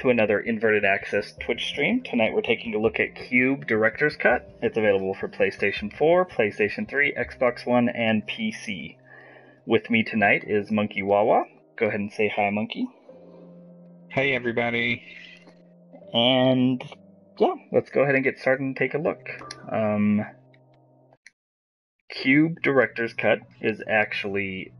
to another Inverted Access Twitch stream. Tonight we're taking a look at Q.U.B.E. Director's Cut. It's available for PlayStation 4, PlayStation 3, Xbox One, and PC. With me tonight is Monkey Wawa. Go ahead and say hi, Monkey. Hey, everybody. And yeah, let's go ahead and get started and take a look. Q.U.B.E. Director's Cut is actually...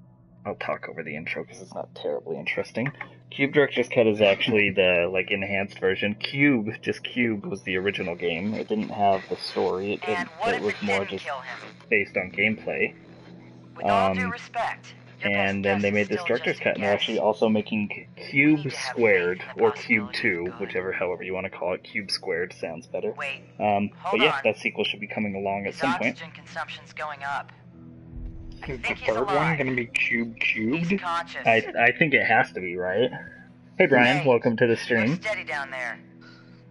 I'll talk over the intro because it's not terribly interesting. Q.U.B.E. Director's Cut is actually the enhanced version. Q.U.B.E., just Q.U.B.E. was the original game. It didn't have the story. It was more just based on gameplay. With all due respect, and then they made this Director's Cut, and they're actually also making Q.U.B.E. Squared, or Q.U.B.E. 2, however you want to call it. Q.U.B.E. Squared sounds better. But yeah, that sequel should be coming along at some point. Oxygen consumption's going up. Is the third one going to be cubed? I think it has to be, right? Hey Brian, welcome to the stream. Look steady down there.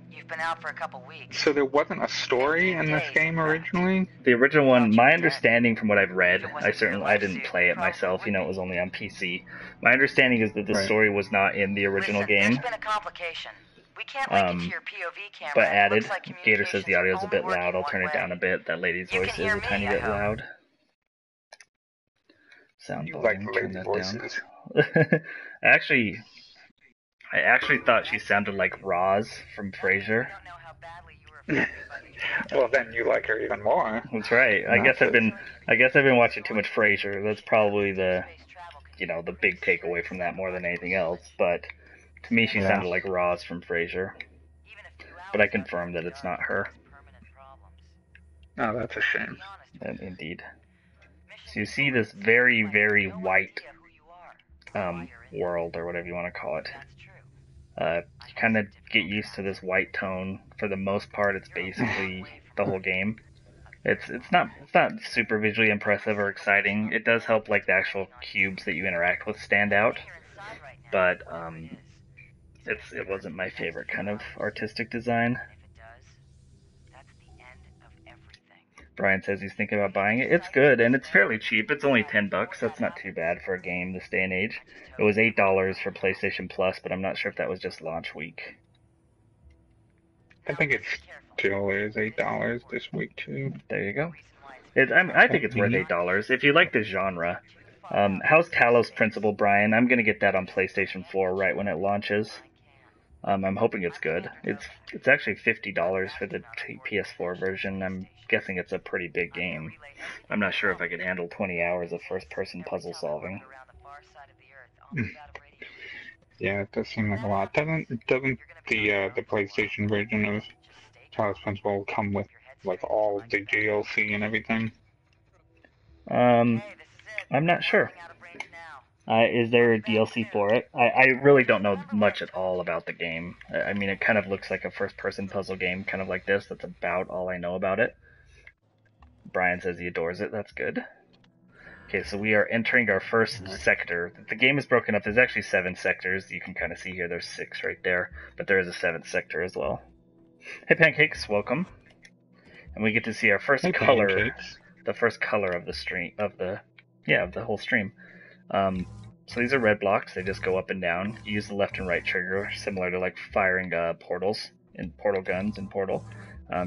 You've been out for a couple weeks. So there wasn't a story in this game originally? The original one, my understanding from what I've read, I didn't play it myself, it was only on PC. My understanding is that the story was not in the original game. There's been a complication. We can't link it to your POV camera. But added. Gator says the audio's a bit loud. I'll turn it down a bit. That lady's voice is a tiny bit loud. Sound volume, turn that down. I actually thought she sounded like Roz from Frasier. Well, then you like her even more. That's right. I guess I've been watching too much Frasier. That's probably the big takeaway from that more than anything else. But to me, she sounded like Roz from Frasier. But I confirmed that it's not her. Oh, that's a shame. Indeed. So you see this very, very white world, or whatever you want to call it. You kind of get used to this white tone. For the most part, it's basically the whole game. It's not super visually impressive or exciting. It does help the actual cubes that you interact with stand out, but it wasn't my favorite kind of artistic design. Brian says he's thinking about buying it. It's good, and it's fairly cheap. It's only $10. That's not too bad for a game this day and age. It was $8 for PlayStation Plus, but I'm not sure if that was just launch week. I think it still is $8 this week, too. There you go. I think it's worth $8. If you like the genre. How's Talos Principle, Brian? I'm going to get that on PlayStation 4 right when it launches. I'm hoping it's good. It's actually $50 for the PS4 version. I'm guessing it's a pretty big game. I'm not sure if I could handle 20 hours of first-person puzzle solving. Yeah, it does seem like a lot. Doesn't the PlayStation version of Talos Principle come with all of the DLC and everything? I'm not sure. Is there a DLC for it? I really don't know much at all about the game. I mean, it kind of looks like a first-person puzzle game, kind of like this. That's about all I know about it. Brian says he adores it. That's good. Okay, so we are entering our first sector. The game is broken up. There's actually 7 sectors. You can kind of see here there's 6 right there, but there is a 7th sector as well. Hey, Pancakes, welcome. And we get to see our first color, Pancakes. The first color of the stream, of the whole stream. So these are red blocks. They just go up and down. You use the left and right trigger, similar to firing portals in Portal guns in Portal.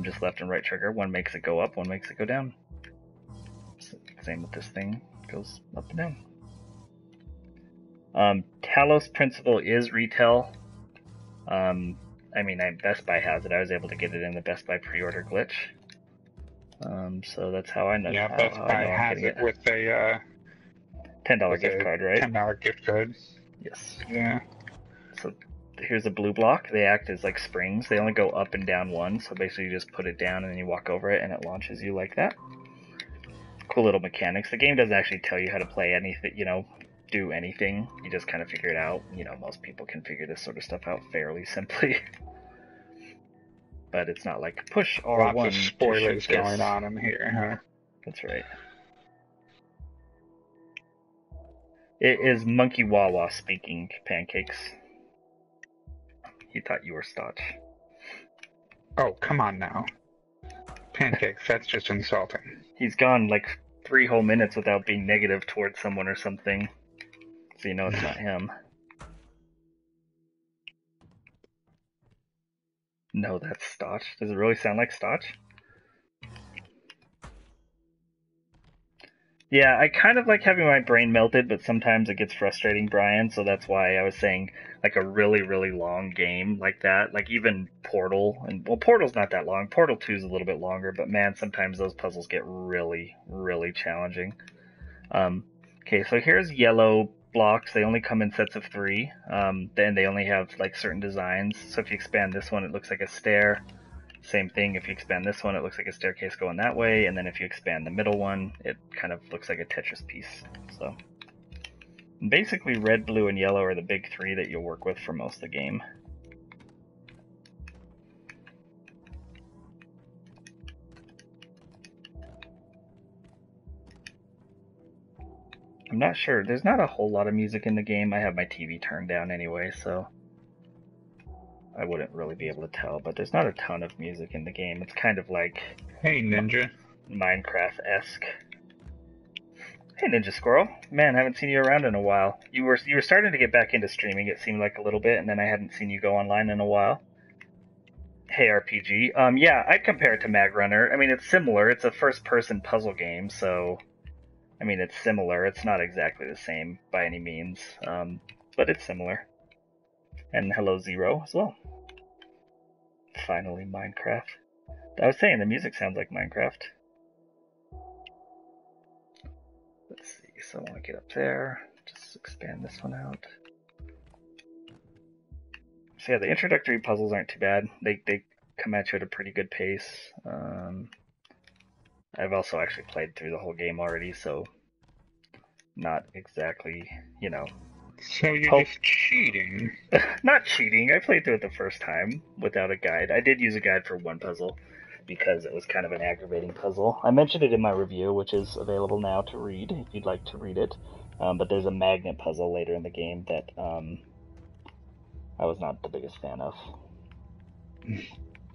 Just left and right trigger. One makes it go up, one makes it go down. Same with this thing. Goes up and down. Talos Principle is retail. Best Buy has it. I was able to get it in the Best Buy pre-order glitch. So that's how I know. Yeah, Best Buy has it with a $10 gift card, right? $10 gift card. Yes. Yeah. So here's a blue block. They act as springs. They only go up and down one. So basically you just put it down and then you walk over it and it launches you like that. Cool little mechanics. The game doesn't actually tell you how to play anything, do anything. You just kind of figure it out. Most people can figure this sort of stuff out fairly simply. But it's not like push R1. Lots of spoilers going on in here, huh? That's right. It is Monkey Wawa speaking, Pancakes. He thought you were Stotch. Oh, come on now. Pancakes, that's just insulting. He's gone 3 whole minutes without being negative towards someone or something. So it's not him. No, that's Stotch. Does it really sound like Stotch? Yeah, I kind of like having my brain melted, but sometimes it gets frustrating, Brian, so that's why I was saying like a really, really long game like that. Like even Portal, and well, Portal's not that long. Portal 2 is a little bit longer, but man, sometimes those puzzles get really, really challenging. Okay, so here's yellow blocks. They only come in sets of 3. Then they only have like certain designs. So if you expand this one, it looks like a stair. Same thing, if you expand this one, it looks like a staircase going that way, and then if you expand the middle one, it kind of looks like a Tetris piece. So basically red, blue, and yellow are the big 3 that you'll work with for most of the game. I'm not sure. There's not a whole lot of music in the game. I have my TV turned down anyway, so I wouldn't really be able to tell, but there's not a ton of music in the game. It's kind of like Hey, Ninja. Minecraft-esque. Hey, Ninja Squirrel. Man, haven't seen you around in a while. You were starting to get back into streaming, it seemed like a little bit, and then I hadn't seen you go online in a while. Hey, RPG. Yeah, I'd compare it to Mag Runner. I mean, it's similar. It's a first-person puzzle game, so I mean, it's similar. It's not exactly the same by any means, but it's similar. And hello, Zero, as well. Finally, Minecraft. I was saying, the music sounds like Minecraft. Let's see, so I want to get up there. Just expand this one out. So yeah, the introductory puzzles aren't too bad. They come at you at a pretty good pace. I've also actually played through the whole game already, so not exactly, you know. So you're just cheating? Not cheating. I played through it the first time without a guide. I did use a guide for one puzzle because it was kind of an aggravating puzzle. I mentioned it in my review, which is available now to read if you'd like to read it. But there's a magnet puzzle later in the game that I was not the biggest fan of.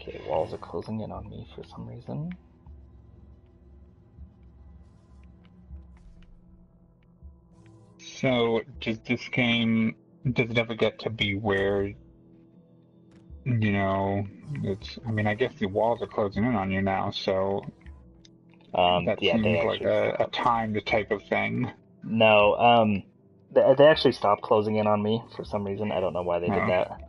Okay, walls are closing in on me for some reason. So, does this game, does it ever get to be where, you know, it's, I mean, I guess the walls are closing in on you now, so that yeah, seems like a timed type of thing. No, they actually stopped closing in on me for some reason. I don't know why they did that.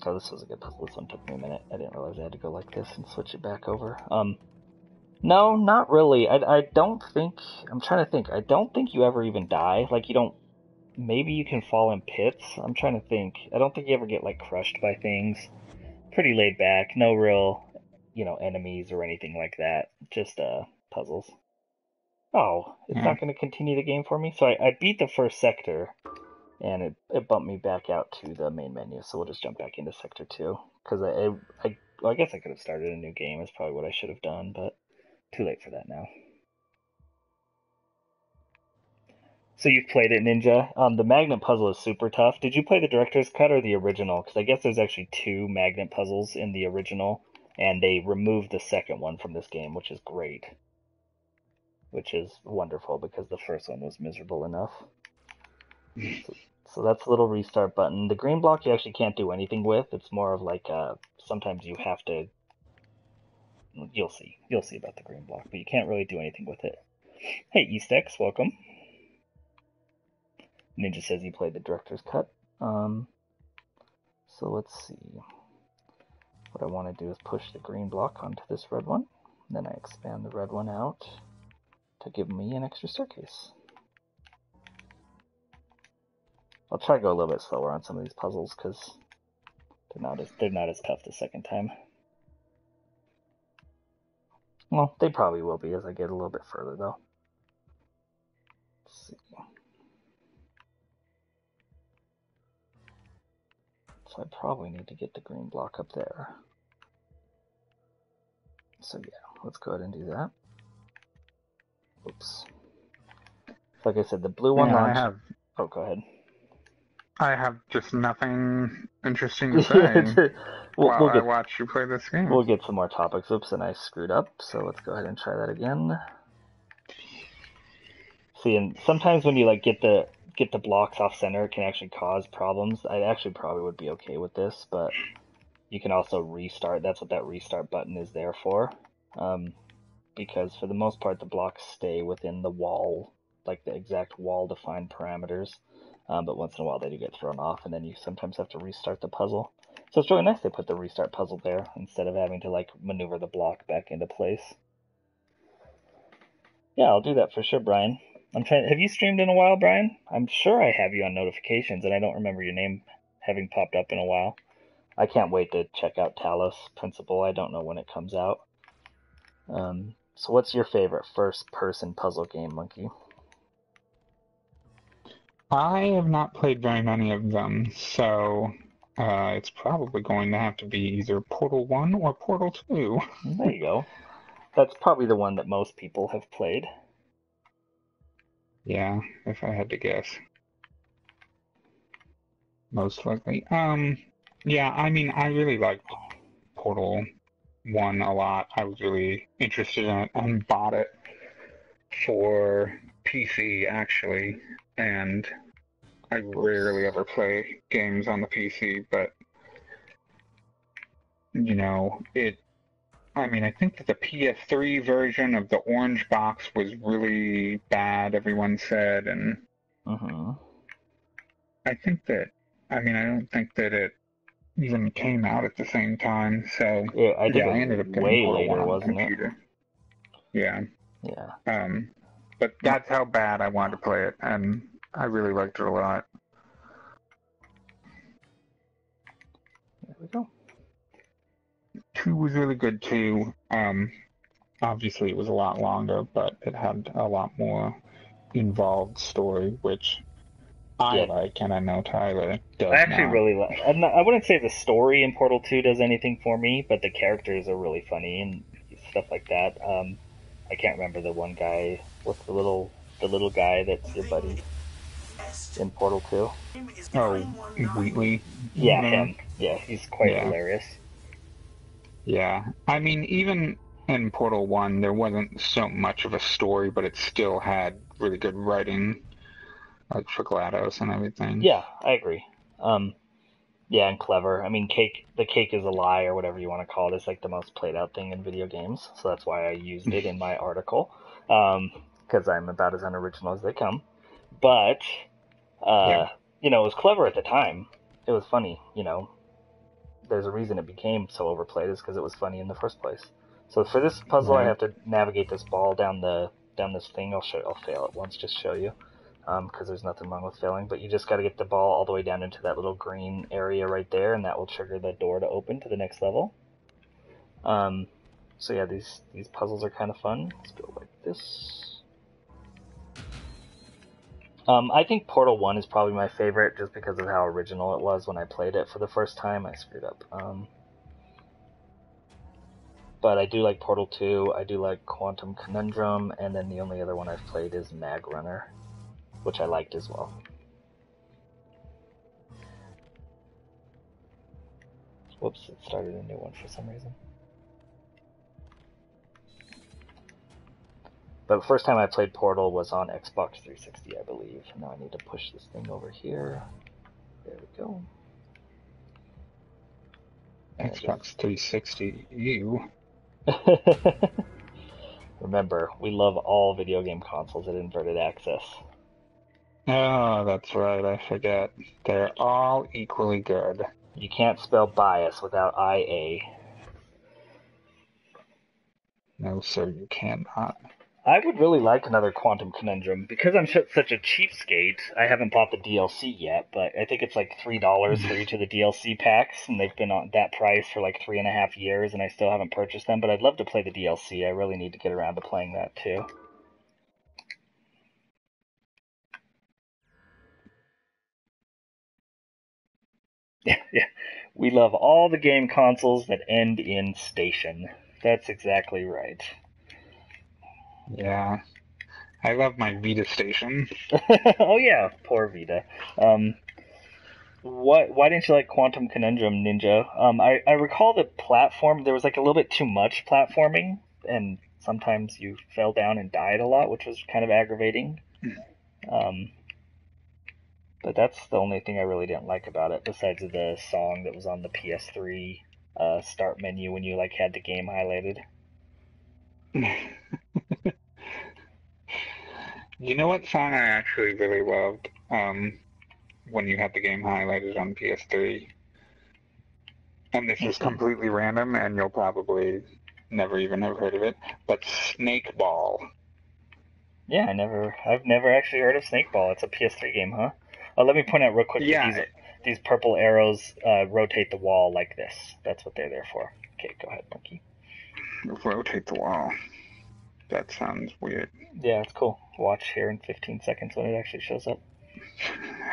So this was a good puzzle. This one took me a minute. I didn't realize I had to go like this and switch it back over. No, not really. I don't think... I'm trying to think. I don't think you ever even die. Like, you don't... Maybe you can fall in pits. I'm trying to think. I don't think you ever get, like, crushed by things. Pretty laid back. No real, you know, enemies or anything like that. Just, puzzles. Oh, it's not going to continue the game for me? So I beat the first sector, and it bumped me back out to the main menu. So we'll just jump back into Sector 2. Because well, I guess I could have started a new game. Is probably what I should have done, but too late for that now. So you've played it, Ninja. The magnet puzzle is super tough. Did you play the director's cut or the original? Because I guess there's actually 2 magnet puzzles in the original, and they removed the second one from this game, which is great. Which is wonderful, because the first one was miserable enough. So that's the little restart button. The green block you actually can't do anything with. It's more of like, sometimes you have to... You'll see. You'll see about the green block, but you can't really do anything with it. Hey, Eastex, welcome. Ninja says he played the director's cut. So let's see. What I want to do is push the green block onto this red one. Then I expand the red one out to give me an extra staircase. I'll try to go a little bit slower on some of these puzzles because they're not as tough the second time. Well, they probably will be as I get a little bit further, though. Let's see. So I probably need to get the green block up there. So yeah, let's go ahead and do that. Oops. Like I said, the blue one launched... Oh, go ahead. I have just nothing interesting to say while I watch you play this game. We'll get some more topics. Oops, and I screwed up, so let's go ahead and try that again. See, and sometimes when you like get the get the blocks off center, it can actually cause problems. I actually probably would be okay with this, but you can also restart. That's what that restart button is there for. Because for the most part, the blocks stay within the wall, like the exact wall-defined parameters. But once in a while, they do get thrown off, and then you sometimes have to restart the puzzle. So it's really nice they put the restart puzzle there instead of having to like maneuver the block back into place. Yeah, I'll do that for sure, Brian. I'm trying. Have you streamed in a while, Brian? I'm sure I have you on notifications, and I don't remember your name having popped up in a while. I can't wait to check out Talos Principle. I don't know when it comes out. So what's your favorite first-person puzzle game, Monkey? I have not played very many of them, so it's probably going to have to be either Portal 1 or Portal 2. There you go. That's probably the one that most people have played. Yeah, if I had to guess. Most likely. Yeah, I mean, I really liked Portal 1 a lot. I was really interested in it and bought it for PC, actually. And I rarely ever play games on the PC, but, you know, I mean, I think that the PS3 version of the orange box was really bad, everyone said, and I think that, I mean, I don't think that it even came out at the same time, so Yeah, I think yeah, it I was ended up getting way Portal 1 later, on the wasn't it? computer. Yeah. Yeah. But that's how bad I wanted to play it, and I really liked it a lot. There we go. 2 was really good too. Obviously it was a lot longer, but it had a lot more involved story, which I like, and I know Tyler does I actually not. really like. I wouldn't say the story in Portal 2 does anything for me, but the characters are really funny and stuff like that. I can't remember the one guy. What's the little guy that's your buddy in Portal 2? Oh, Wheatley. Yeah, Whatever. him. Yeah, he's quite Yeah. hilarious. Yeah. I mean, even in Portal 1, there wasn't so much of a story, but it still had really good writing, like for GLaDOS and everything. Yeah, I agree. Yeah, and clever. I mean, the cake is a lie, or whatever you want to call it, is like the most played out thing in video games. So that's why I used it in my article, because I'm about as unoriginal as they come. But Yeah. you know, it was clever at the time. It was funny. You know, there's a reason it became so overplayed is because it was funny in the first place. So for this puzzle, I Right. have to navigate this ball down this thing. I'll fail it once, just show you, because there's nothing wrong with failing. But you just got to get the ball all the way down into that little green area right there, and that will trigger the door to open to the next level. So yeah, these puzzles are kind of fun. Let's go like this. I think Portal 1 is probably my favorite just because of how original it was when I played it for the first time. I screwed up. But I do like Portal 2, I do like Quantum Conundrum, and then the only other one I've played is Mag Runner, which I liked as well. Whoops, it started a new one for some reason. But the first time I played Portal was on Xbox 360, I believe. Now I need to push this thing over here. There we go. Xbox 360. Ew. Remember, we love all video game consoles at Inverted Access. Oh, that's right. I forget. They're all equally good. You can't spell bias without IA. No, sir, you cannot. I would really like another Quantum Conundrum. Because I'm such a cheapskate, I haven't bought the DLC yet, but I think it's like $3 for each of the DLC packs, and they've been on that price for like 3.5 years, and I still haven't purchased them, but I'd love to play the DLC. I really need to get around to playing that too. Yeah, yeah. We love all the game consoles that end in station. That's exactly right. Yeah. I love my Vita station. Oh yeah, poor Vita. Why didn't you like Quantum Conundrum, Ninja? I recall the platform, there was like a little bit too much platforming, and sometimes you fell down and died a lot, which was kind of aggravating. But that's the only thing I really didn't like about it, besides the song that was on the PS3 start menu when you like had the game highlighted. You know what song I actually really loved when you had the game highlighted on PS3? And this is completely random, and you'll probably never even have heard of it, but Snake Ball. Yeah, I've never actually heard of Snake Ball. It's a PS3 game, huh? Oh, let me point out real quick that these purple arrows rotate the wall like this. That's what they're there for. Okay, go ahead, Monkey. Rotate the wall. That sounds weird. Yeah, it's cool. Watch here in 15 seconds when it actually shows up.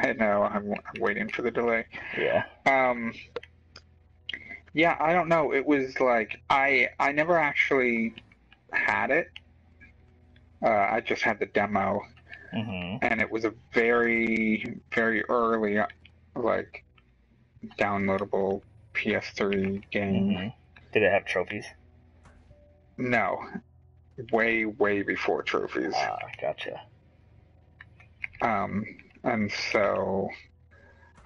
I know, I'm waiting for the delay. Yeah. Yeah, I don't know. It was like, I never actually had it. I just had the demo. And it was a very, very early, like, downloadable PS3 game. Did it have trophies? No. Way, way before trophies. Ah, gotcha. And so,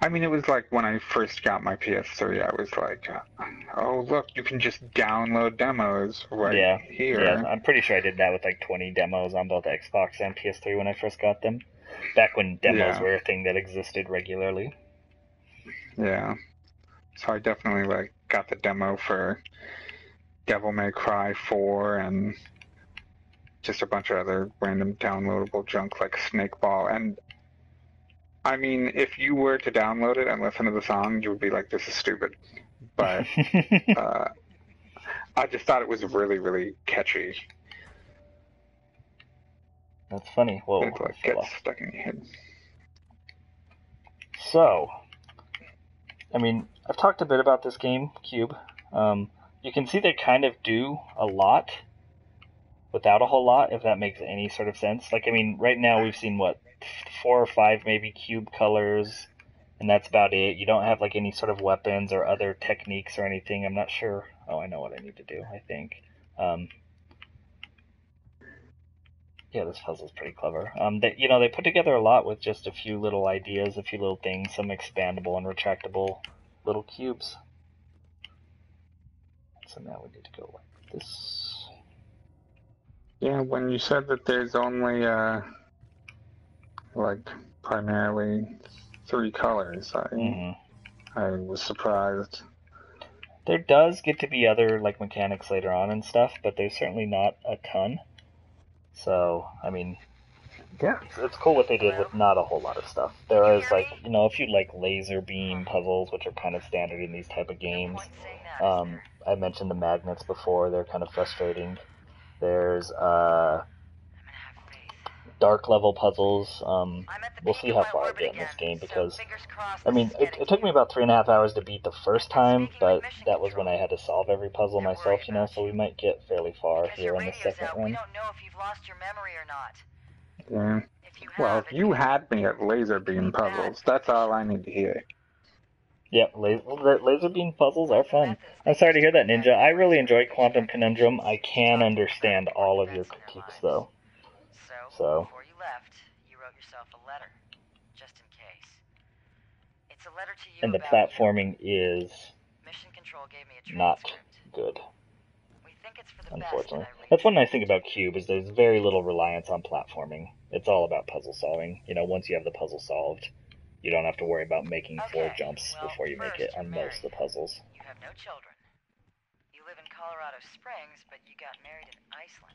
I mean, it was like when I first got my PS3, I was like, oh, look, you can just download demos right here. Yeah, I'm pretty sure I did that with like 20 demos on both Xbox and PS3 when I first got them. Back when demos were a thing that existed regularly. Yeah. So I definitely like got the demo for Devil May Cry 4 and just a bunch of other random downloadable junk like Snake Ball. And I mean, if you were to download it and listen to the song, you would be like, this is stupid. But I just thought it was really, really catchy. That's funny. Whoa, it like gets stuck in your head. So, I mean, I've talked a bit about this game, Q.U.B.E. You can see they kind of do a lot without a whole lot, if that makes any sort of sense. Like, I mean, right now we've seen, 4 or 5 maybe cube colors, and that's about it. You don't have, like, any sort of weapons or other techniques or anything. I'm not sure. Oh, I know what I need to do, I think. Yeah, this puzzle's pretty clever. They put together a lot with just a few little ideas, a few little things, some expandable and retractable little cubes. So now we need to go like this. Yeah, when you said that there's only, like, primarily 3 colors, I was surprised. There does get to be other, like, mechanics later on and stuff, but there's certainly not a ton. So, I mean, yeah, it's cool what they did with not a whole lot of stuff. There is, like, a few, like, laser beam puzzles, which are kind of standard in these type of games. I mentioned the magnets before. They're kind of frustrating. There's, dark level puzzles. We'll see how far I get in this game because, I mean, it took me about 3.5 hours to beat the first time, but that was when I had to solve every puzzle myself, so we might get fairly far here in the second run. We don't know if you've lost your memory or not. Yeah. Well, if you had me at laser beam puzzles, that's all I need to hear. Yep, laser beam puzzles are fun. I'm sorry to hear that, Ninja. I really enjoyed Quantum Conundrum. I can understand all of your critiques, though. So before you left, you wrote yourself a letter, just in case. It's a letter to you. And the platforming is Mission Control gave me a not good. We think it's for the unfortunately. That's one nice thing about Q.U.B.E. is there's very little reliance on platforming. It's all about puzzle solving. Once you have the puzzle solved, you don't have to worry about making 4 jumps before you make it on most of the puzzles. You have no children. You live in Colorado Springs, but you got married in Iceland.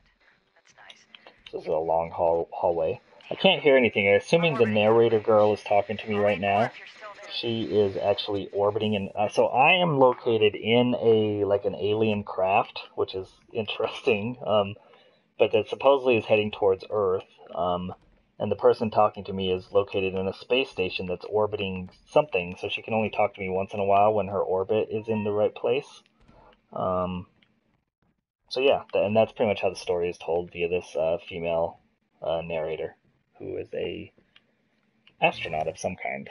That's nice. This is a long hallway. I can't hear anything. Assuming the narrator girl is talking to me right now, she is actually orbiting, and so I am located in an alien craft, which is interesting. But that supposedly is heading towards Earth. And the person talking to me is located in a space station that's orbiting something, so she can only talk to me once in a while when her orbit is in the right place. So yeah, and that's pretty much how the story is told via this female narrator, who is a astronaut of some kind.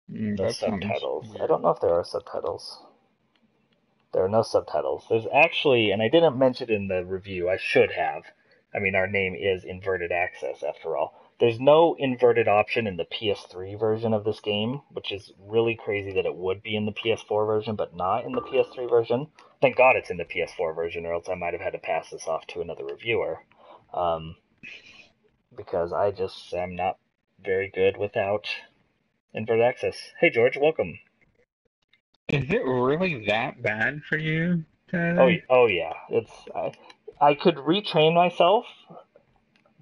No subtitles. I don't know if there are subtitles. There are no subtitles. There's actually, and I didn't mention it in the review, I should have. I mean, our name is Inverted Access, after all. There's no inverted option in the PS3 version of this game, which is really crazy that it would be in the PS4 version, but not in the PS3 version. Thank God it's in the PS4 version, or else I might have had to pass this off to another reviewer. Because I just am not very good without inverted access. Hey, George, welcome. Is it really that bad for you, Oh, Tyler? oh yeah. I could retrain myself,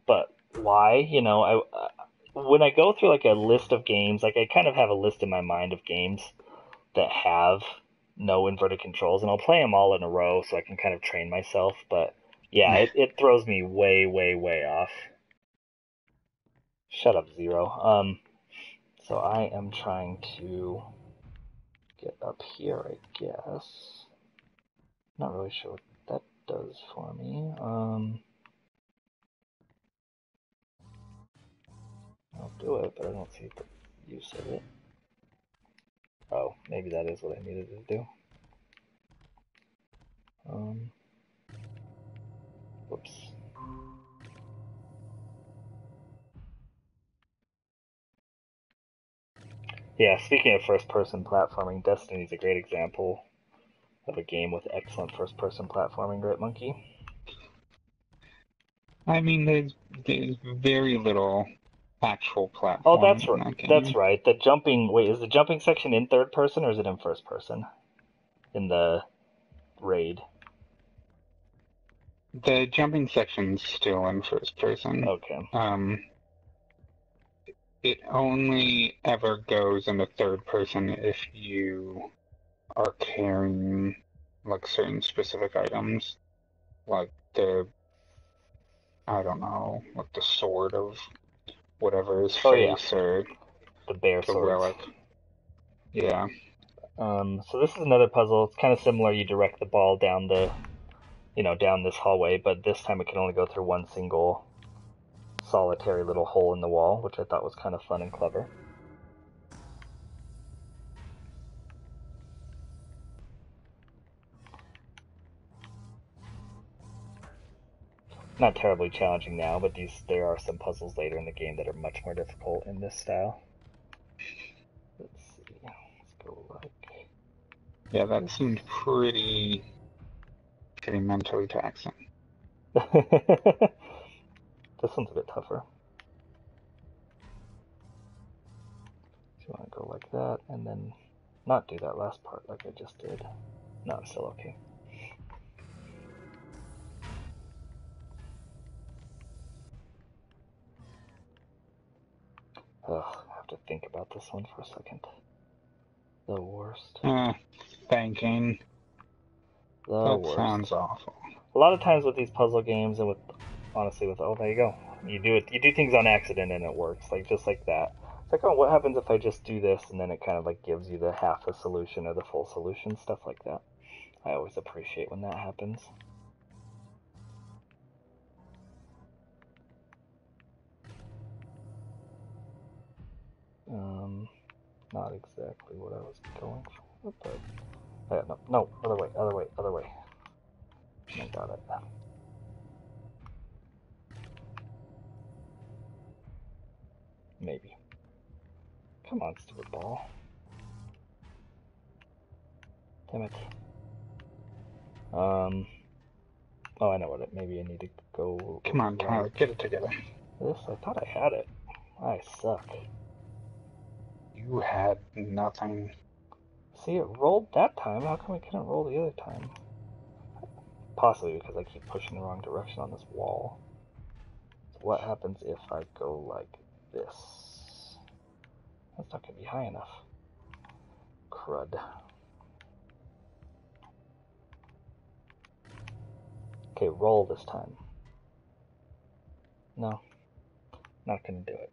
but why? When I go through like a list of games, like I kind of have a list in my mind of games that have no inverted controls, and I'll play them all in a row so I can kind of train myself. But yeah, it throws me way, way, way off. Shut up, Zero. So I am trying to get up here, I guess. Not really sure what that does for me. I'll do it, but I don't see the use of it. Oh, maybe that is what I needed to do. Whoops. Yeah, speaking of first-person platforming, Destiny is a great example of a game with excellent first-person platforming, right, Monkey? I mean, there's very little actual Oh, platforming in that that's game. right. The jumping. Wait, is the jumping section in third person or is it in first person? In the raid. The jumping section's still in first person. Okay. It only ever goes into third person if you are carrying like certain specific items, like I don't know, like the sword of whatever his Oh yeah, face or the bear the swords. relic. Yeah. So this is another puzzle. It's kind of similar. You direct the ball down down this hallway, but this time it can only go through one single solitary little hole in the wall, which I thought was kind of fun and clever. Not terribly challenging now, but there are some puzzles later in the game that are much more difficult in this style. Let's see. Let's go like Yeah, that this. seemed pretty mentally taxing. This one's a bit tougher. So you want to go like that, and then not do that last part like I just did. No, I'm still okay. Ugh, I have to think about this one for a second. The worst. Thinking. The That worst. sounds awful. A lot of times with these puzzle games and honestly oh, there you go. You do things on accident and it works, like just like that. It's like, oh, what happens if I just do this, and then it kind of like gives you the half the solution or the full solution, stuff like that. I always appreciate when that happens. Not exactly what I was going for, but no, other way. I got it. Maybe. Come on, stupid ball. Damn it. Oh, I know what it. Maybe I need to go. Come on, Tyler, Like get it together. this. I thought I had it. I suck. You had nothing. See, it rolled that time. How come it couldn't roll the other time? Possibly because I keep pushing the wrong direction on this wall. So what happens if I go like this? That's not gonna be high enough. Crud. Okay, roll this time. No, not gonna do it.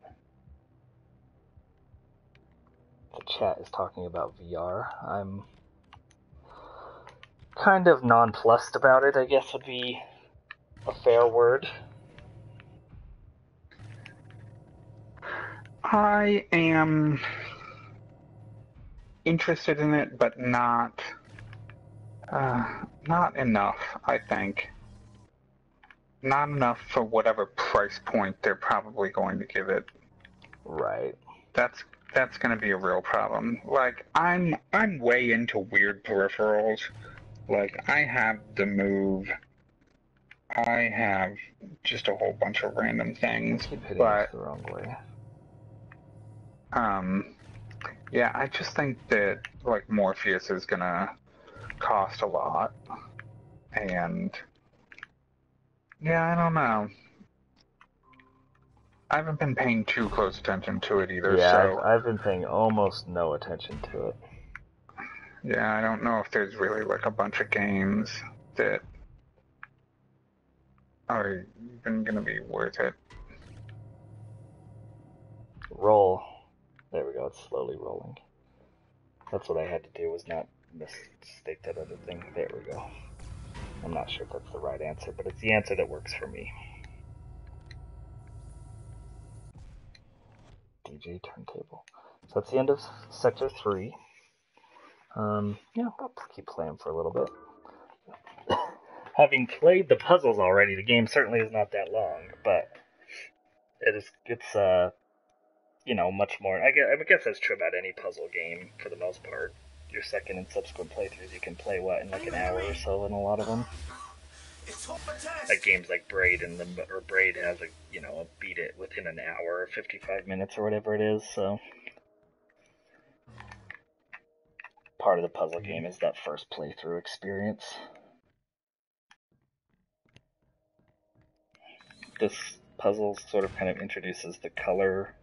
The chat is talking about VR. I'm kind of nonplussed about it, I guess would be a fair word. I am interested in it, but not enough, I think. not enough for whatever price point they're probably going to give it. Right. That's going to be a real problem. Like I'm way into weird peripherals. Like I have the Move. I have just a whole bunch of random things, Keep hitting this but the wrong way. yeah, I just think that like Morpheus is gonna cost a lot, and yeah, I don't know. I haven't been paying too close attention to it either, Yeah, so I've been paying almost no attention to it. yeah, I don't know if there's really like a bunch of games that are even gonna be worth it. Roll. There we go, it's slowly rolling. That's what I had to do, was not mistake that other thing. There we go. I'm not sure if that's the right answer, but it's the answer that works for me. DJ turntable. So that's the end of Sector 3. Yeah, I'll keep playing for a little bit. Having played the puzzles already, the game certainly is not that long, but it's much more. I guess that's true about any puzzle game for the most part. Your second and subsequent playthroughs, you can play in like an hour or so in a lot of them. Like games like Braid Braid has a beat it within an hour, 55 minutes or whatever it is. So part of the puzzle game is that first playthrough experience. This puzzle sort of kind of introduces the color.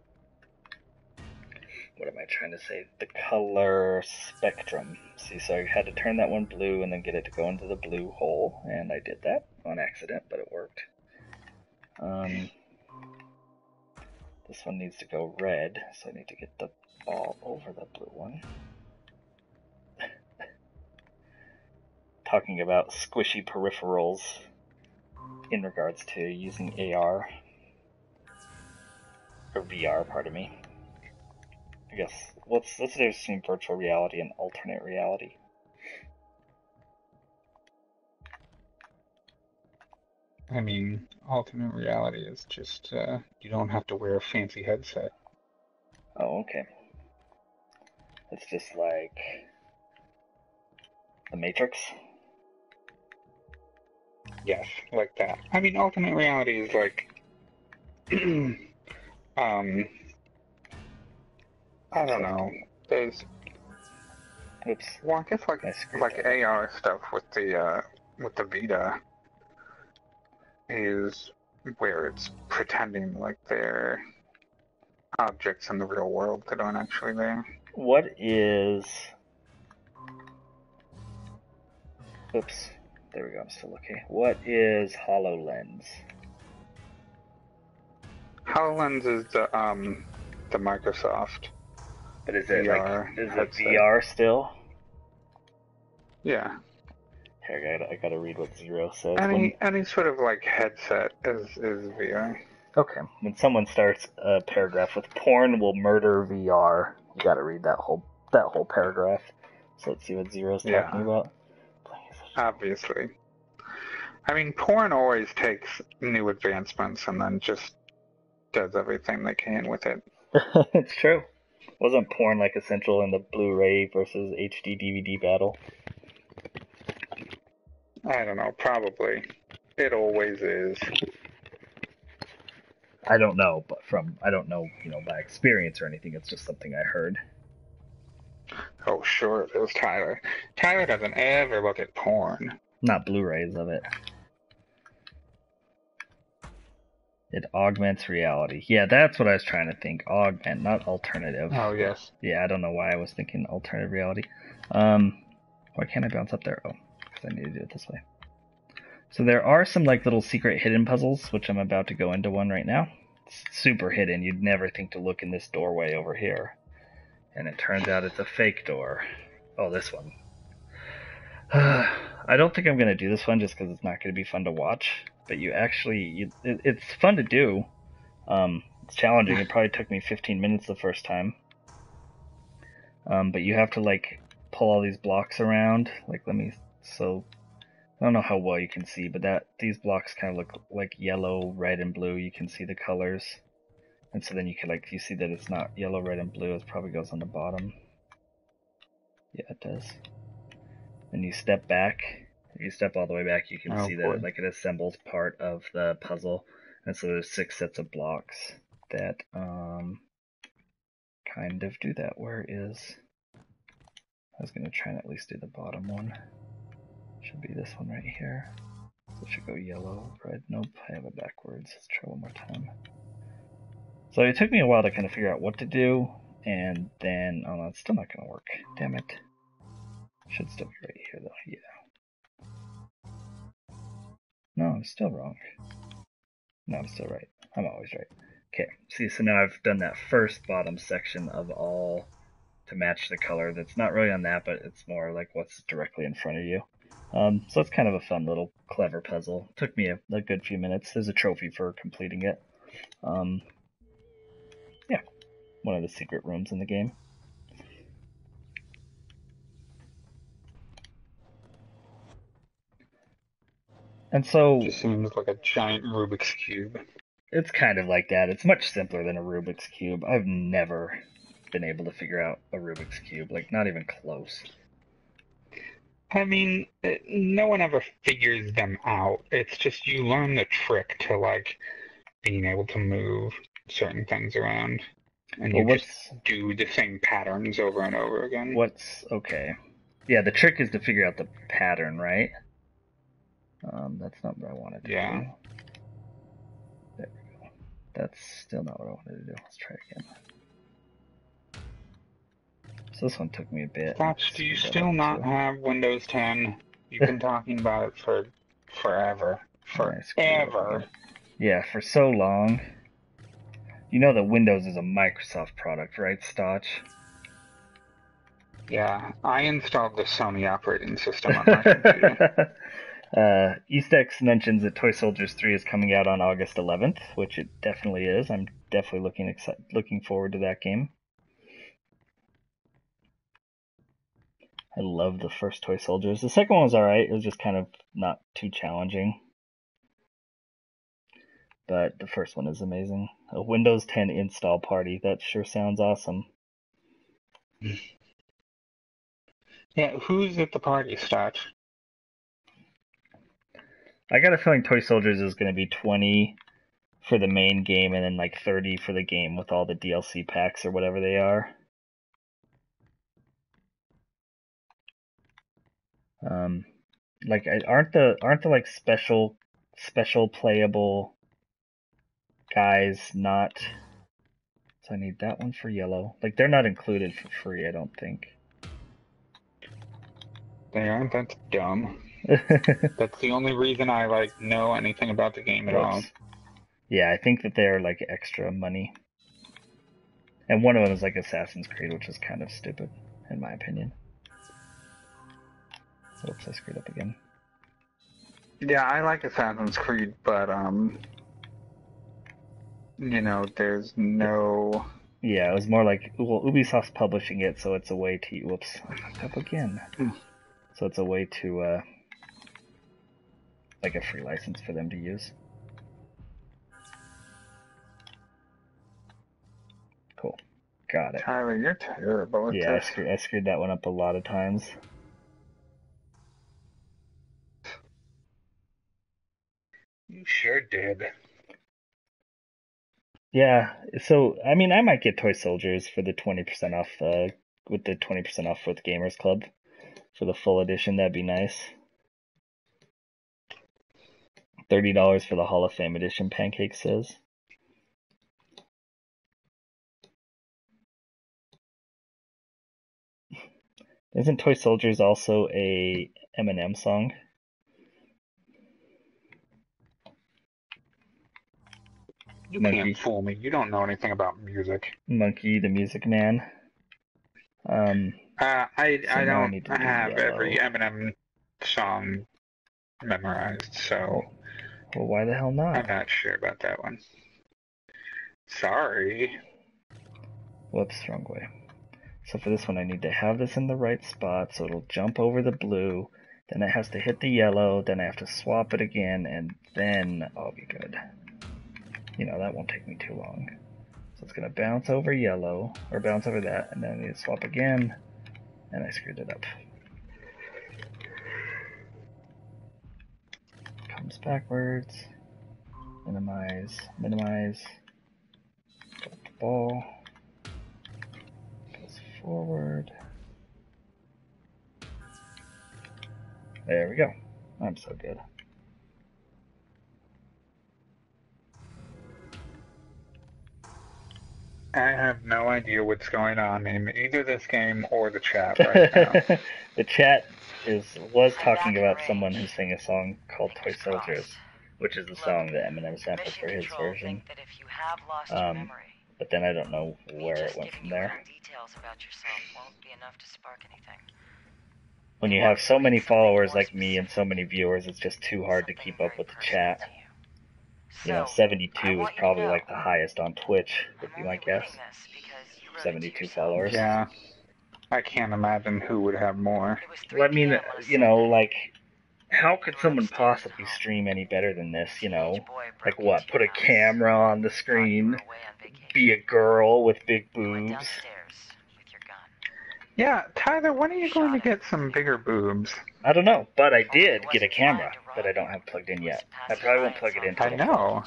What am I trying to say? The color spectrum. See, so I had to turn that one blue and then get it to go into the blue hole, and I did that on accident, but it worked. This one needs to go red, so I need to get the ball over the blue one. Talking about squishy peripherals in regards to using AR, or VR, pardon me. I guess, what's the difference between virtual reality and alternate reality? I mean, alternate reality is just you don't have to wear a fancy headset. Oh, okay. It's just like The Matrix? Yes, like that. I mean, alternate reality is like, I don't know. There's, Oops. well, I guess like AR stuff with the Vita is where it's pretending like they're objects in the real world that aren't actually there. What is... Oops. There we go, I'm still okay. What is HoloLens? HoloLens is the Microsoft But is it VR is headset. it VR still? Yeah. Here, I gotta read what Zero says. Any sort of like headset is VR. Okay. When someone starts a paragraph with "porn will murder VR," you gotta read that whole paragraph. So let's see what Zero's talking about. Obviously. I mean, porn always takes new advancements and then just does everything they can with it. It's true. Wasn't porn like essential in the Blu-ray versus HD DVD battle? I don't know, probably. It always is. I don't know, but I don't know, by experience or anything. It's just something I heard. Oh, sure it is, Tyler. Tyler doesn't ever look at porn. Not Blu-rays of it. It augments reality. Yeah, that's what I was trying to think. Augment, not alternative. Oh, yes. Yeah, I don't know why I was thinking alternative reality. Why can't I bounce up there? Oh, because I need to do it this way. So there are some like little secret hidden puzzles, which I'm about to go into one right now. It's super hidden. You'd never think to look in this doorway over here. And it turns out it's a fake door. Oh, this one. I don't think I'm going to do this one just because it's not going to be fun to watch. But it's fun to do. It's challenging. It probably took me 15 minutes the first time. But you have to like pull all these blocks around. So I don't know how well you can see, but these blocks kind of look like yellow, red, and blue. You can see the colors. And so then you can you see that it's not yellow, red, and blue. It probably goes on the bottom. Yeah, it does. And you step back. If you step all the way back, you can see that it assembles part of the puzzle. And so there's 6 sets of blocks that kind of do that. Where is... I was going to try and at least do the bottom one. Should be this one right here. So it should go yellow, red. Nope, I have it backwards. Let's try one more time. So it took me a while to kind of figure out what to do, and then, oh no, it's still not going to work. Damn it. Should still be right here though, yeah. No, I'm still wrong. No, I'm still right. I'm always right. Okay, see, so now I've done that first bottom section of all to match the color. That's not really on that, but it's more like what's directly in front of you. So it's kind of a fun little clever puzzle. Took me a good few minutes. There's a trophy for completing it. Yeah, one of the secret rooms in the game. And so... It just seems like a giant Rubik's Cube. It's kind of like that. It's much simpler than a Rubik's Cube. I've never been able to figure out a Rubik's Cube. Like, not even close. I mean, no one ever figures them out. It's just you learn the trick to, like, being able to move certain things around. And you just do the same patterns over and over again. Okay. Yeah, the trick is to figure out the pattern, right? That's not what I wanted to do. There we go. That's still not what I wanted to do. Let's try again. So this one took me a bit. Scotch, do you still not have Windows 10? You've been talking about it for forever. Forever. Yeah, for so long. You know that Windows is a Microsoft product, right, Stotch? Yeah, I installed the Sony operating system on my computer. Eastex mentions that Toy Soldiers 3 is coming out on August 11th, which it definitely is. I'm definitely looking forward to that game. I love the first Toy Soldiers. The second one was alright. It was just kind of not too challenging. But the first one is amazing. A Windows 10 install party. That sure sounds awesome. Yeah, who's at the party, Stotch? I got a feeling Toy Soldiers is going to be 20 for the main game and then like 30 for the game with all the DLC packs or whatever they are. Like aren't the like special playable guys not... So I need that one for yellow. Like they're not included for free, I don't think. They aren't? That's dumb. That's the only reason I like know anything about the game at all. Yeah, I think that they're like extra money. And one of them is like Assassin's Creed, which is kind of stupid, in my opinion. Oops, I screwed up again. Yeah, I like Assassin's Creed, but you know, there's no... Yeah, it was more like, well, Ubisoft's publishing it, so it's a way to... Whoops, I fucked up again. So it's a way to, like a free license for them to use. Cool. Got it. Tyler, you're terrible at this. Yeah, I screwed that one up a lot of times. You sure did. Yeah, so, I mean, I might get Toy Soldiers for the 20% off, with the 20% off with Gamers Club. For the full edition, that'd be nice. $30 for the Hall of Fame edition, Pancake says. Isn't Toy Soldiers also a Eminem song? You can't fool me. You don't know anything about music. Monkey, the Music Man. I don't have every Eminem song memorized, so... Well, why the hell not? I'm not sure about that one. Sorry. Whoops, wrong way. So for this one, I need to have this in the right spot, so it'll jump over the blue, Then it has to hit the yellow, then I have to swap it again, and then I'll be good. That won't take me too long. So it's going to bounce over yellow, or bounce over that, and then I need to swap again, and I screwed it up. Comes backwards. Minimize. Drop the ball. Goes forward. There we go. I'm so good. I have no idea what's going on in either this game or the chat right now. The chat was talking about someone who sang a song called Toy Soldiers, which is the song that Eminem sampled for his version. But then I don't know where it went from there. When you have so many followers like me and so many viewers, it's just too hard to keep up with the chat. 72 is probably like the highest on Twitch, would be my guess. 72 followers. Yeah. I can't imagine who would have more. Well, I mean, how could someone possibly stream any better than this, Like what? Put a camera on the screen, be a girl with big boobs. Yeah, Tyler, when are you going to get some bigger boobs? I don't know, but I did get a camera that I don't have plugged in yet. I probably won't plug it in until I know.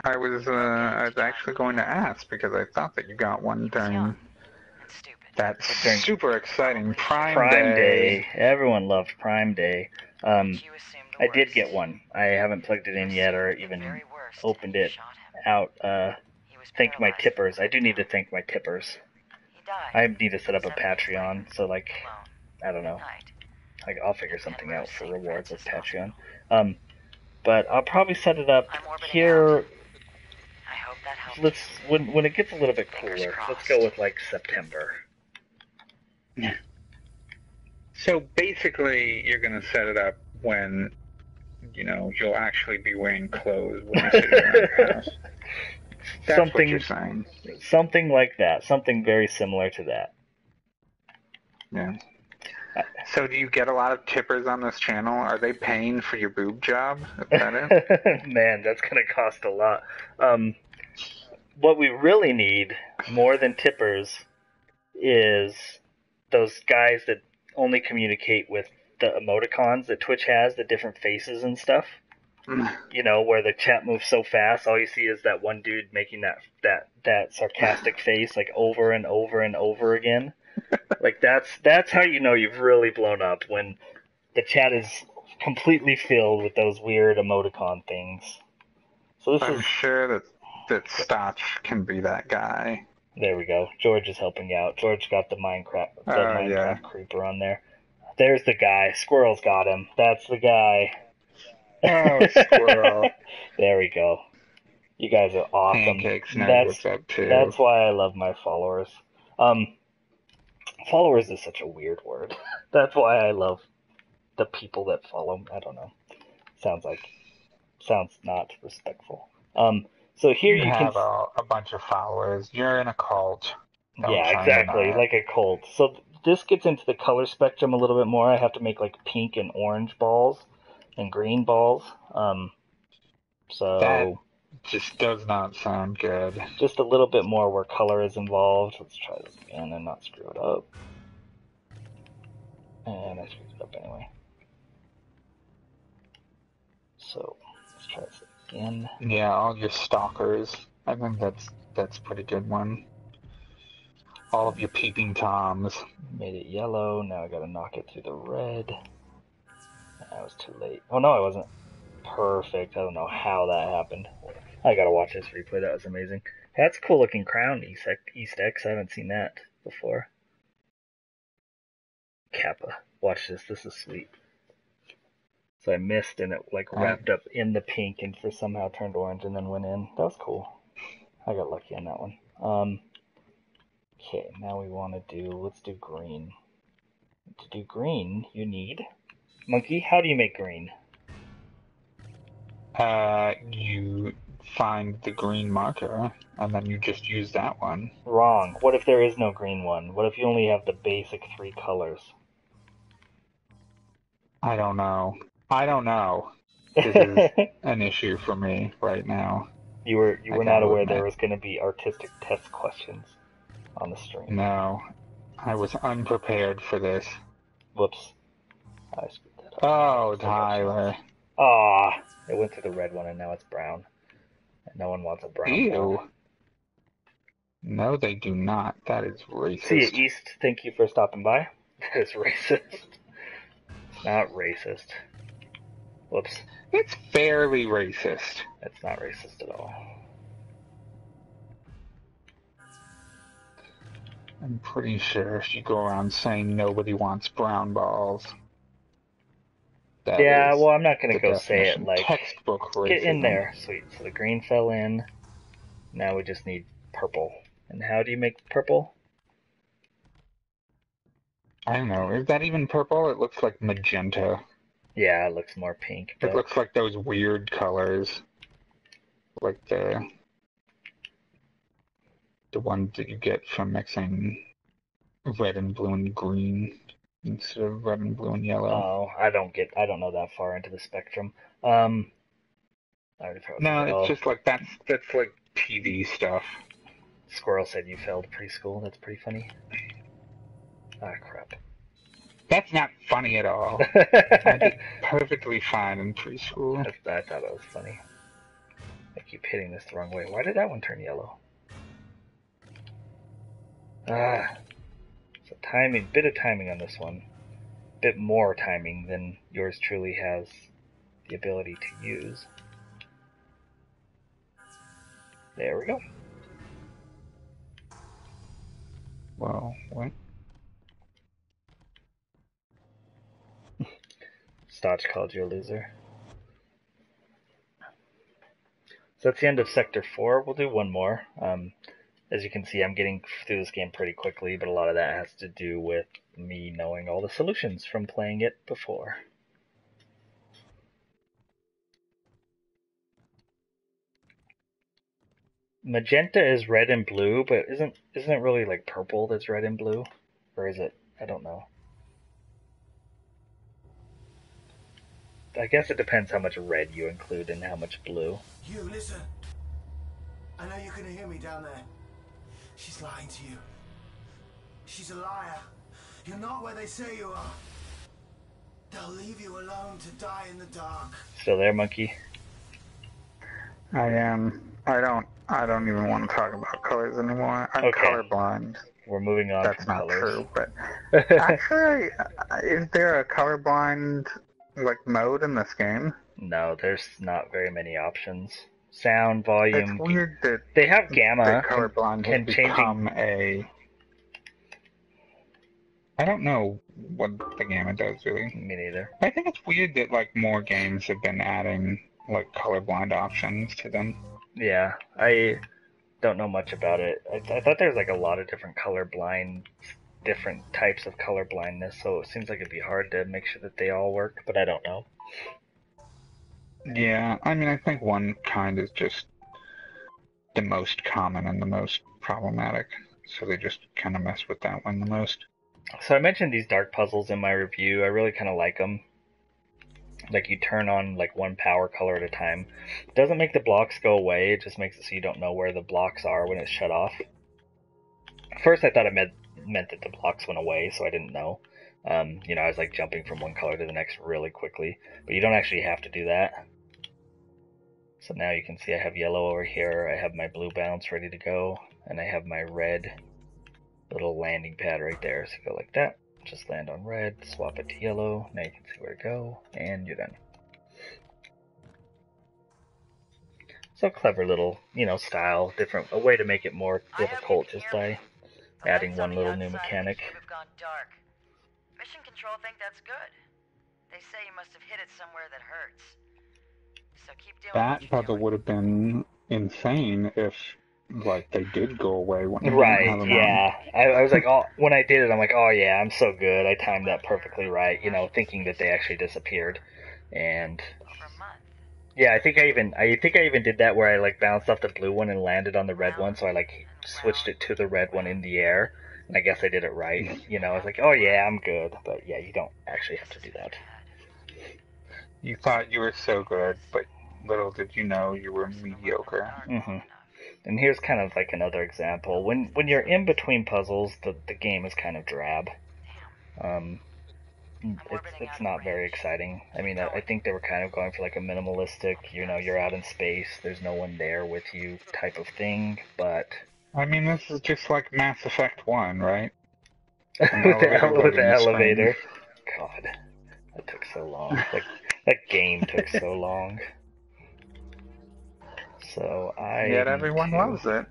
I was actually going to ask because I thought that you got one during that super exciting Prime Day. Everyone loved Prime Day. I did get one. I haven't plugged it in yet or even opened it out. Thank my tippers. I do need to thank my tippers. I need to set up a Patreon, so I don't know. I'll figure something out for rewards with Patreon. But I'll probably set it up here. When it gets a little bit cooler, let's go with September. Yeah. So basically, you're gonna set it up when you'll actually be wearing clothes when you sit around your house. That's what you're saying. Something like that. Something very similar to that. Yeah. So do you get a lot of tippers on this channel? Are they paying for your boob job? Is that it? Man, that's going to cost a lot. What we really need, more than tippers, is those guys that only communicate with the emoticons that Twitch has, the different faces and stuff. Where the chat moves so fast, all you see is that one dude making that sarcastic face over and over and over again. That's how you've really blown up, when the chat is completely filled with those weird emoticon things. So I'm sure that Stotch can be that guy. There we go. George is helping out. George got the Minecraft creeper on there. There's the guy. Squirrel's got him. That's the guy. Oh, Squirrel. There we go. You guys are awesome. Pancakes knows what's up, too. That's why I love my followers. Followers is such a weird word. That's why I love the people that follow. I don't know. Sounds not respectful. So here you have can a bunch of followers. You're in a cult. Yeah, exactly, like a cult. So this gets into the color spectrum a little bit more. I have to make pink and orange balls and green balls. That just does not sound good. Just a little bit more where color is involved. Let's try this again and not screw it up. And I screwed it up anyway. So let's try this again. Yeah, all your stalkers. I think that's a pretty good one. All of your peeping toms. Made it yellow. Now I gotta knock it through the red. I was too late. Oh no, I wasn't. Perfect. I don't know how that happened. I gotta watch this replay. That was amazing. That's a cool looking crown, East X. I haven't seen that before. Kappa. Watch this. This is sweet. So I missed and it wrapped up in the pink and somehow turned orange and then went in. That was cool. I got lucky on that one. Okay, now let's do green. To do green, you need... Monkey, how do you make green? You find the green marker, and then you just use that one. Wrong. What if there is no green one? What if you only have the basic 3 colors? I don't know. I don't know. This is an issue for me right now. You I were not gotta aware there admit. was going to be artistic test questions on the stream. No, I was unprepared for this. Whoops. I screwed that up. Oh, Tyler. Ah, it went to the red one and now it's brown. And no one wants a brown ball. Ew. No, they do not. That is See you, racist. East. Thank you for stopping by. That is racist. It's not racist. Whoops. It's fairly racist. It's not racist at all. I'm pretty sure if you go around saying nobody wants brown balls, that Yeah, is well, I'm not going the to go say it definition. like, Textbook racism. get in there. Sweet. So the green fell in. Now we just need purple. And how do you make purple? I don't know. Is that even purple? It looks like magenta. Yeah, it looks more pink. But It looks like those weird colors. Like the ones that you get from mixing red and blue and green instead of red and blue and yellow. Oh, I don't know that far into the spectrum. I already forgot No, something. it's just like that's like TV stuff. Squirrel said you failed preschool. That's pretty funny. Ah, crap. That's not funny at all. I did perfectly fine in preschool. I thought it was funny. I keep hitting this the wrong way. Why did that one turn yellow? Ah. So bit of timing on this one. Bit more timing than yours truly has the ability to use. There we go. Well, what? Stotch called you a loser. So that's the end of Sector 4. We'll do one more. As you can see, I'm getting through this game pretty quickly, but a lot of that has to do with me knowing all the solutions from playing it before. Magenta is red and blue, but isn't it really like purple that's red and blue? Or is it? I don't know. I guess it depends how much red you include and how much blue. You, listen. I know you couldn't hear me down there. She's lying to you. She's a liar. You're not where they say you are. They'll leave you alone to die in the dark. Still there, monkey? I am. I don't even want to talk about colors anymore. I'm Okay. colorblind. We're moving on That's from not colors. true, but actually, is there a colorblind mode in this game? No, there's not very many options. Sound, volume. It's weird that they have gamma. that colorblind has become changing... I don't know what the gamma does really. Me neither. I think it's weird that more games have been adding colorblind options to them. Yeah, I don't know much about it. I thought there's a lot of different different types of color blindness, so it seems like it'd be hard to make sure that they all work, but I don't know. Yeah, I mean, I think one kind is just the most common and the most problematic, so they just kind of mess with that one the most. So I mentioned these dark puzzles in my review. I really kind of like them. You turn on one power color at a time. It doesn't make the blocks go away, it just makes it so you don't know where the blocks are when it's shut off. First I thought it meant that the blocks went away, so I didn't know. I was jumping from one color to the next really quickly, but you don't actually have to do that. So now you can see I have yellow over here, I have my blue bounce ready to go, and I have my red little landing pad right there. So go like that, just land on red, swap it to yellow, now you can see where to go, and you're done. So clever little, style, a way to make it more difficult just by adding one little new mechanic. Q.U.B.E have gone dark. Mission Control think that's good. They say you must have hit it somewhere that hurts. So keep doing that puzzle would have been insane if they did go away when you didn't have them yeah. I was when I did it, I'm oh yeah, I'm so good. I timed that perfectly right, thinking that they actually disappeared. And yeah, I think I even did that where I bounced off the blue one and landed on the red one, so I switched it to the red one in the air, and I guess I did it right. I was oh yeah, I'm good. But yeah, you don't actually have to do that. You thought you were so good, but little did you know you were mediocre. And here's kind of like another example. When you're in between puzzles, the game is kind of drab. It's not very exciting. I mean, I think they were kind of going for like a minimalistic, you're out in space, there's no one there with you type of thing, but I mean, this is just like Mass Effect 1, right? with the Loading screen. elevator. God, that took so long. Like that game took so long. So I Yet need everyone to. loves it.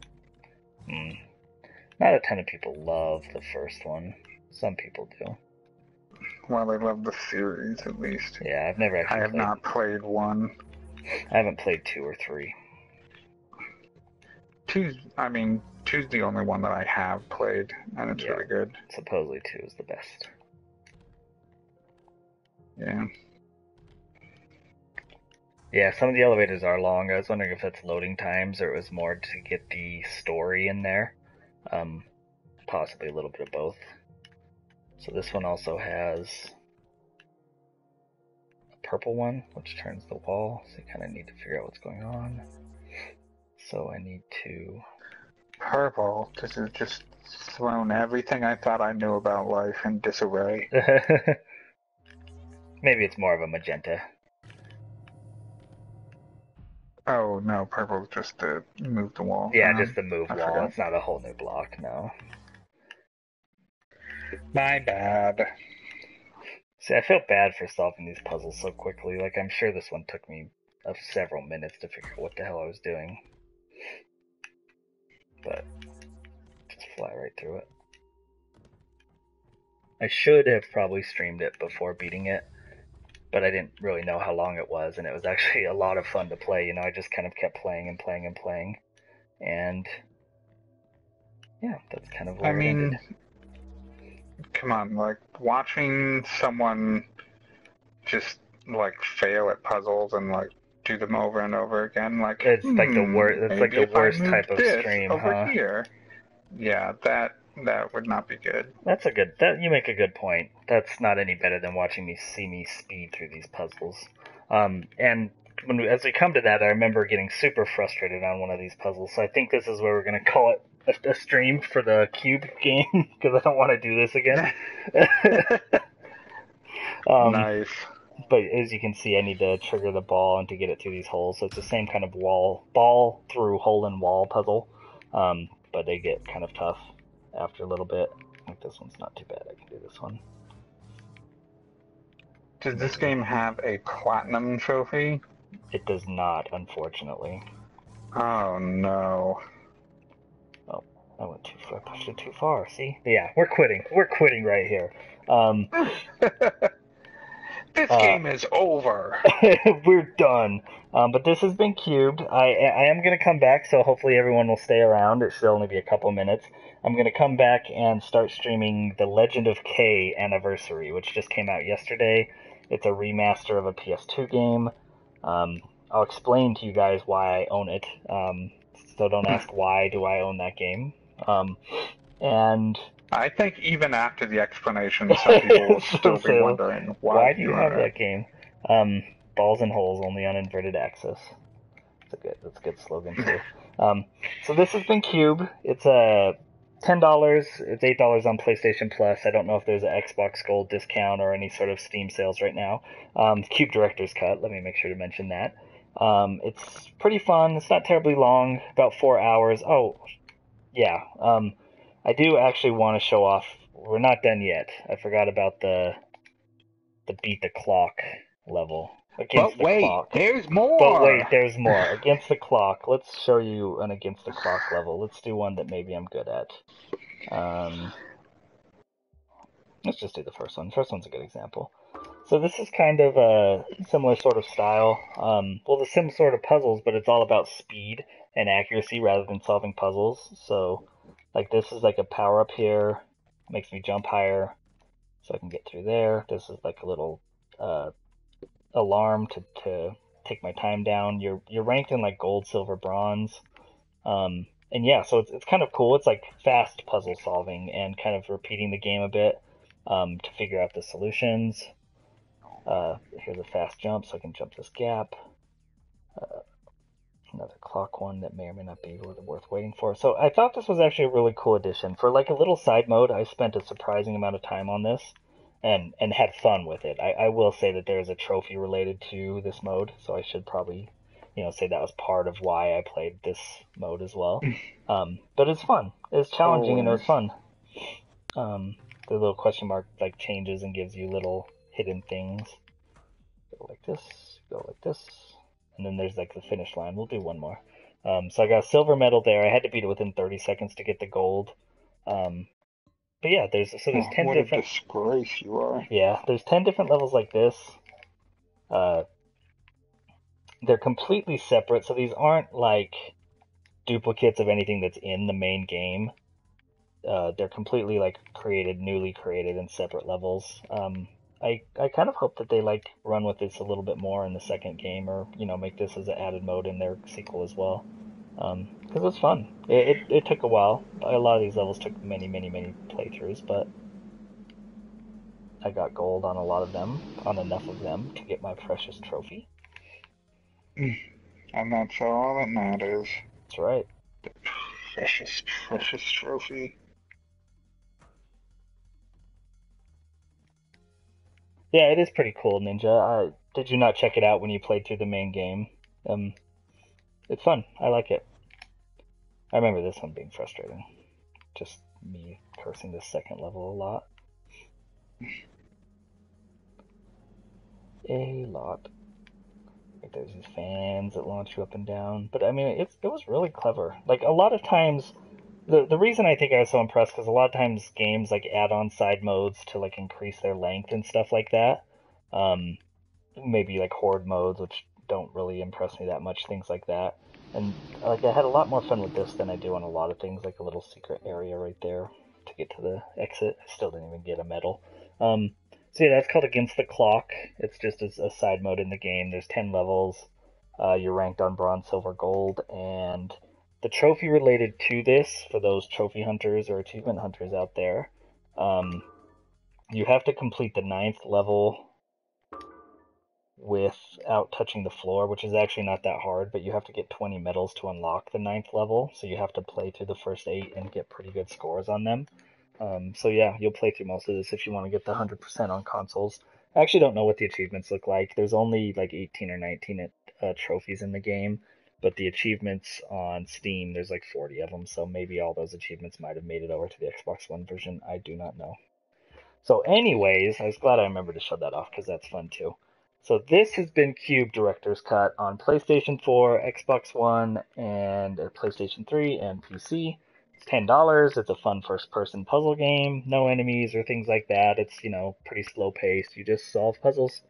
Not a ton of people love the first one. Some people do. Well, they love the series, at least. Yeah, I've never I actually have played. not played 1. I haven't played 2 or 3. 2's the only one that I have played, and it's really good. Supposedly 2 is the best. Yeah. Yeah, some of the elevators are long. I was wondering if that's loading times or it was more to get the story in there. Possibly a little bit of both. So this one also has a purple one, which turns the wall. So you kind of need to figure out what's going on. So I need to... Purple. This has just thrown everything I thought I knew about life in disarray. Maybe it's more of a magenta. Oh, no, purple just to move the wall. Yeah, just the move wall. Forgot. It's not a whole new block, no. My bad. See, I feel bad for solving these puzzles so quickly. Like, I'm sure this one took me several minutes to figure out what the hell I was doing. But, just fly right through it. I should have probably streamed it before beating it, but I didn't really know how long it was, and it was actually a lot of fun to play. I just kind of kept playing and playing and playing. And, yeah, that's kind of where it ended. Come on, like, watching someone just, like, fail at puzzles and, like, do them over and over again, like, it's like the worst. It's like the worst type of stream, over here. Yeah, that would not be good. That's a good. You make a good point. That's not any better than watching me speed through these puzzles. And as we come to that, I remember getting super frustrated on one of these puzzles. So I think this is where we're gonna call it a stream for the Q.U.B.E game because I don't want to do this again. Nice. But as you can see, I need to trigger the ball and to get it through these holes. So it's the same kind of ball through hole in wall puzzle. But they get kind of tough after a little bit. I think this one's not too bad. I can do this one. Does this game have a platinum trophy? It does not, unfortunately. Oh no. Oh, I went too far. I pushed it too far. See? But yeah, we're quitting. We're quitting right here. This game is over. We're done. But this has been Q.U.B.E. I am going to come back, so hopefully everyone will stay around. It should only be a couple minutes. I'm going to come back and start streaming The Legend of K Anniversary, which just came out yesterday. It's a remaster of a PS2 game. I'll explain to you guys why I own it. So don't ask why do I own that game. And I think even after the explanation, some people will still be wondering why do you have that game? Balls and holes only on inverted axis. That's a good slogan too. So this has been Q.U.B.E. It's $10. It's $8 on PlayStation Plus. I don't know if there's an Xbox Gold discount or any sort of Steam sales right now. Q.U.B.E. Director's Cut. Let me make sure to mention that. It's pretty fun. It's not terribly long. About 4 hours. Oh, yeah. I do actually want to show off. We're not done yet. I forgot about the beat the clock level. Against the clock. There's more! But wait, there's more. Against the clock. Let's show you an against the clock level. Let's do one that maybe I'm good at. Let's just do the first one. First one's a good example. So this is kind of a similar sort of style. Well, the same sort of puzzles, but it's all about speed and accuracy rather than solving puzzles. So, like, this is like a power-up here. Makes me jump higher so I can get through there. This is like a little alarm to take my time down. You're ranked in like gold, silver, bronze. And yeah, so it's kind of cool. It's like fast puzzle solving and kind of repeating the game a bit to figure out the solutions. Here's a fast jump, so I can jump this gap. Another clock one that may or may not be worth waiting for. So I thought this was actually a really cool addition. For like a little side mode, I spent a surprising amount of time on this and had fun with it. I will say that there's a trophy related to this mode, so I should probably, say that was part of why I played this mode as well. But it's fun. It's challenging and it was fun. The little question mark like changes and gives you little hidden things. Go like this, go like this. And then there's like the finish line. We'll do one more. So I got a silver medal there. I had to beat it within 30 seconds to get the gold. But yeah, there's 10 different. What a disgrace you are. Yeah, there's 10 different levels like this. They're completely separate, so these aren't like duplicates of anything that's in the main game. They're completely like newly created and separate levels. I kind of hope that they like run with this a little bit more in the second game, or make this as an added mode in their sequel as well, because it's fun. It took a while. A lot of these levels took many playthroughs, but I got gold on a lot of them, on enough of them to get my precious trophy. And that's all that matters. That's right. The precious trophy. Yeah, it is pretty cool, Ninja. Did you not check it out when you played through the main game? It's fun. I like it. I remember this one being frustrating. Just me cursing this second level a lot. A lot. Like there's these fans that launch you up and down. But I mean, it was really clever. Like a lot of times, the reason I think I was so impressed, because a lot of times games like add on side modes to like increase their length and stuff like that. Maybe like horde modes, which don't really impress me that much, things like that. And like I had a lot more fun with this than I do on a lot of things, like a little secret area right there to get to the exit. I still didn't even get a medal. So yeah, that's called Against the Clock. It's just a side mode in the game. There's 10 levels. You're ranked on bronze, silver, gold, and the trophy related to this, for those trophy hunters or achievement hunters out there, you have to complete the 9th level without touching the floor, which is actually not that hard, but you have to get 20 medals to unlock the 9th level, so you have to play through the first 8 and get pretty good scores on them. So yeah, you'll play through most of this if you want to get the 100% on consoles. I actually don't know what the achievements look like. There's only like 18 or 19 trophies in the game, but the achievements on Steam, there's like 40 of them, so maybe all those achievements might have made it over to the Xbox One version. I do not know. So anyways, I was glad I remembered to show that off, because that's fun too. So this has been Q.U.B.E. Director's Cut on PlayStation 4, Xbox One, and PlayStation 3 and PC. It's $10. It's a fun first-person puzzle game. No enemies or things like that. It's, pretty slow-paced. You just solve puzzles.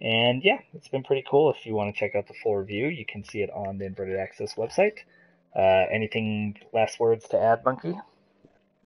And yeah, it's been pretty cool. If you want to check out the full review, you can see it on the Inverted Access website. Anything last words to add, Bunky?